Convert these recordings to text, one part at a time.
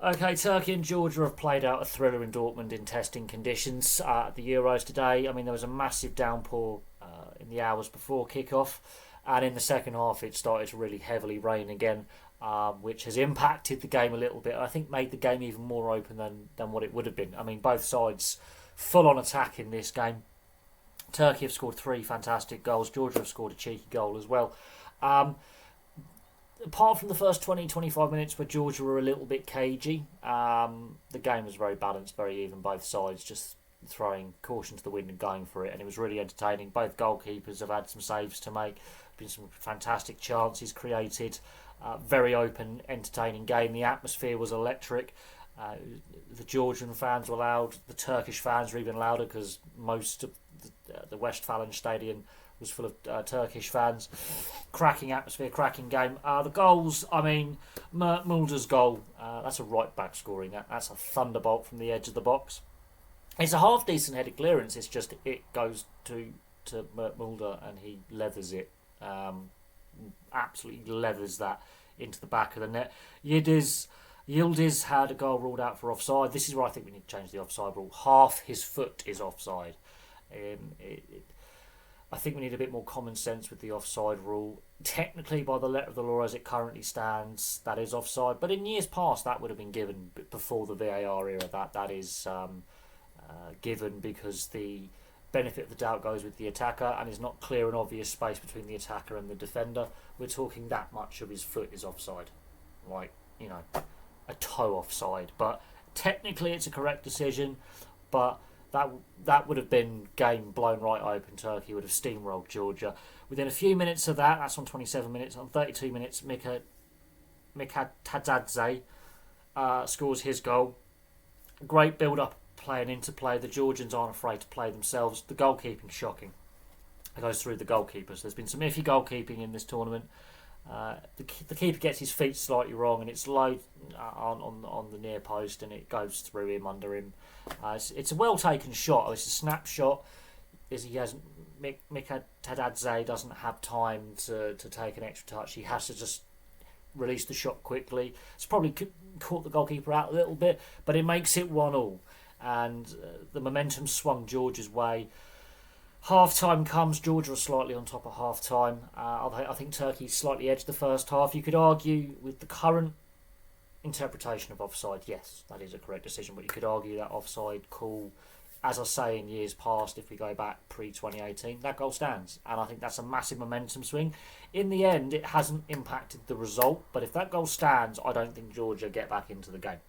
Okay, Turkey and Georgia have played out a thriller in Dortmund in testing conditions at the Euros today. I mean, there was a massive downpour in the hours before kick-off, and in the second half it started to really heavily rain again, which has impacted the game a little bit. I think made the game even more open than what it would have been. I mean, both sides full on attack in this game. Turkey have scored three fantastic goals. Georgia have scored a cheeky goal as well. Um, Apart from the first 20-25 minutes where Georgia were a little bit cagey, the game was very balanced, very even, both sides just throwing caution to the wind and going for it, and it was really entertaining. Both goalkeepers have had some saves to make, been some fantastic chances created, very open, entertaining game. The atmosphere was electric. The Georgian fans were loud, the Turkish fans were even louder because most of the Westfalen Stadium was full of Turkish fans. Cracking atmosphere, cracking game. The goals, I mean, Mert Muldur's goal, that's a right back scoring. That's a thunderbolt from the edge of the box. It's a half decent headed clearance. It's just it goes to Mert Muldur and he leathers it. Absolutely leathers that into the back of the net. Yildiz had a goal ruled out for offside. This is where I think we need to change the offside rule. Half his foot is offside. I think we need a bit more common sense with the offside rule. Technically, by the letter of the law as it currently stands, that is offside. But in years past, that would have been given before the VAR era. That is given because the benefit of the doubt goes with the attacker and is not clear and obvious space between the attacker and the defender. We're talking that much of his foot is offside. Like, a toe offside. But technically, it's a correct decision. But that would have been game blown right open. Turkey would have steamrolled Georgia. Within a few minutes of that, that's on 27 minutes, on 32 minutes, Mikautadze scores his goal. Great build-up play and interplay. The Georgians aren't afraid to play themselves. The goalkeeping shocking. It goes through the goalkeepers. There's been some iffy goalkeeping in this tournament. The keeper gets his feet slightly wrong and it's low on the near post and it goes through him, under him. It's a well taken shot. It's a snapshot. Mikautadze doesn't have time to take an extra touch. He has to just release the shot quickly. It's probably caught the goalkeeper out a little bit, but it makes it 1-1 and the momentum swung Georgia's way. Half time comes. Georgia are slightly on top at half time. I think Turkey slightly edged the first half. You could argue with the current interpretation of offside, yes, that is a correct decision, but you could argue that offside call, as I say, in years past, if we go back pre-2018, that goal stands, and I think that's a massive momentum swing. In the end, it hasn't impacted the result, but if that goal stands, I don't think Georgia get back into the game.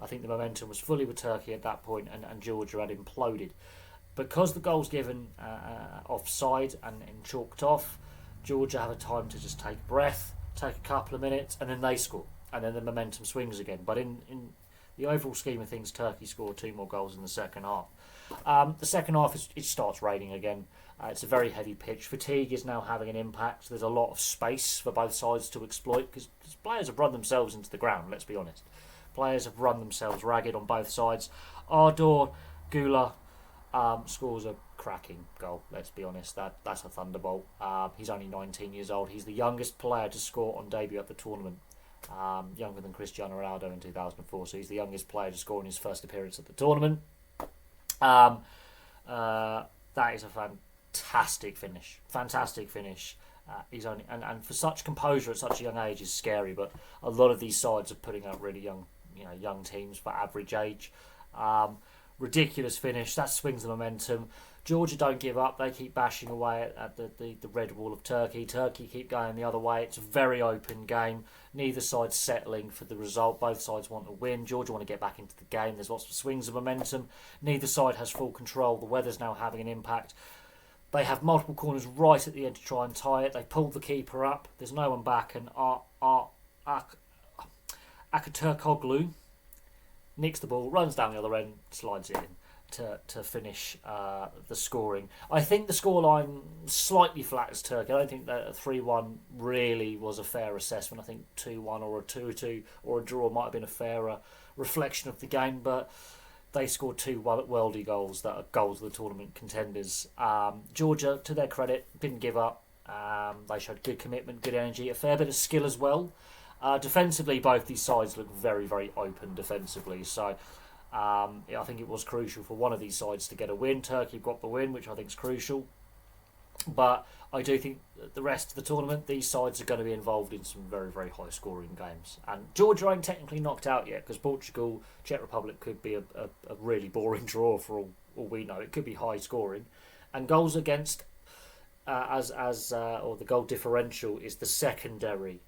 I think the momentum was fully with Turkey at that point, and Georgia had imploded. Because the goal's given offside and chalked off, Georgia have a time to just take a breath, take a couple of minutes, and then they score. And then the momentum swings again. But in the overall scheme of things, Turkey scored two more goals in the second half. The second half, it starts raining again. It's a very heavy pitch. Fatigue is now having an impact. There's a lot of space for both sides to exploit because players have run themselves into the ground, let's be honest. Players have run themselves ragged on both sides. Arda Guler scores a cracking goal, let's be honest. That's a thunderbolt. He's only 19 years old. He's the youngest player to score on debut at the tournament. Younger than Cristiano Ronaldo in 2004, so he's the youngest player to score in his first appearance at the tournament. That is a fantastic finish. He's only and for such composure at such a young age is scary, but a lot of these sides are putting out really young teams for average age. Ridiculous finish. That swings the momentum. Georgia don't give up. They keep bashing away at the red wall of Turkey. Turkey keep going the other way. It's a very open game. Neither side's settling for the result. Both sides want to win. Georgia want to get back into the game. There's lots of swings of momentum. Neither side has full control. The weather's now having an impact. They have multiple corners right at the end to try and tie it. They pulled the keeper up. There's no one back. And Akturkoglu nicks the ball, runs down the other end, slides it in to finish the scoring. I think the scoreline slightly flatters Turkey. I don't think that a 3-1 really was a fair assessment. I think 2-1 or a 2-2 or a draw might have been a fairer reflection of the game, but they scored two worldy goals that are goals of the tournament contenders. Georgia, to their credit, didn't give up. They showed good commitment, good energy, a fair bit of skill as well. Defensively, both these sides look very, very open defensively. So I think it was crucial for one of these sides to get a win. Turkey got the win, which I think is crucial. But I do think that the rest of the tournament, these sides are going to be involved in some very, very high-scoring games. And Georgia ain't technically knocked out yet, because Portugal, Czech Republic could be a really boring draw for all we know. It could be high-scoring. And goals against, or the goal differential is the secondary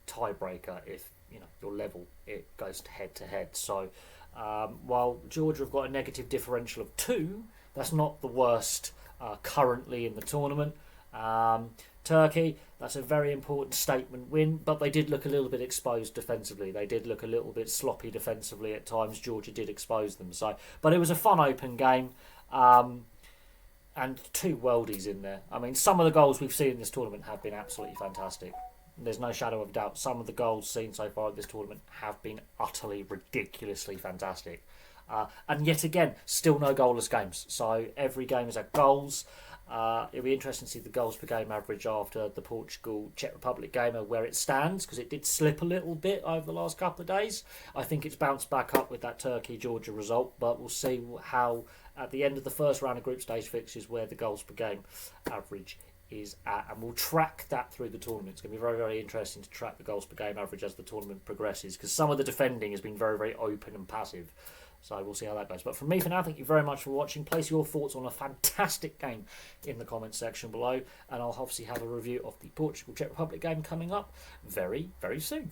tiebreaker. If you're level, it goes head-to-head. So while Georgia have got a negative differential of 2, that's not the worst currently in the tournament. Turkey, that's a very important statement win, but they did look a little bit exposed defensively. They did look a little bit sloppy defensively at times. Georgia did expose them. But it was a fun open game, and 2 worldies in there. I mean, some of the goals we've seen in this tournament have been absolutely fantastic. There's no shadow of doubt. Some of the goals seen so far in this tournament have been utterly, ridiculously fantastic. And yet again, still no goalless games. So every game is at goals. It'll be interesting to see the goals per game average after the Portugal-Czech Republic game and where it stands, because it did slip a little bit over the last couple of days. I think it's bounced back up with that Turkey-Georgia result, but we'll see how at the end of the first round of group stage fixtures where the goals per game average is at, and we'll track that through the tournament. It's going to be very, very interesting to track the goals per game average as the tournament progresses, because some of the defending has been very, very open and passive. So we'll see how that goes. But from me for now, thank you very much for watching. Place your thoughts on a fantastic game in the comments section below. And I'll obviously have a review of the Portugal-Czech Republic game coming up very, very soon.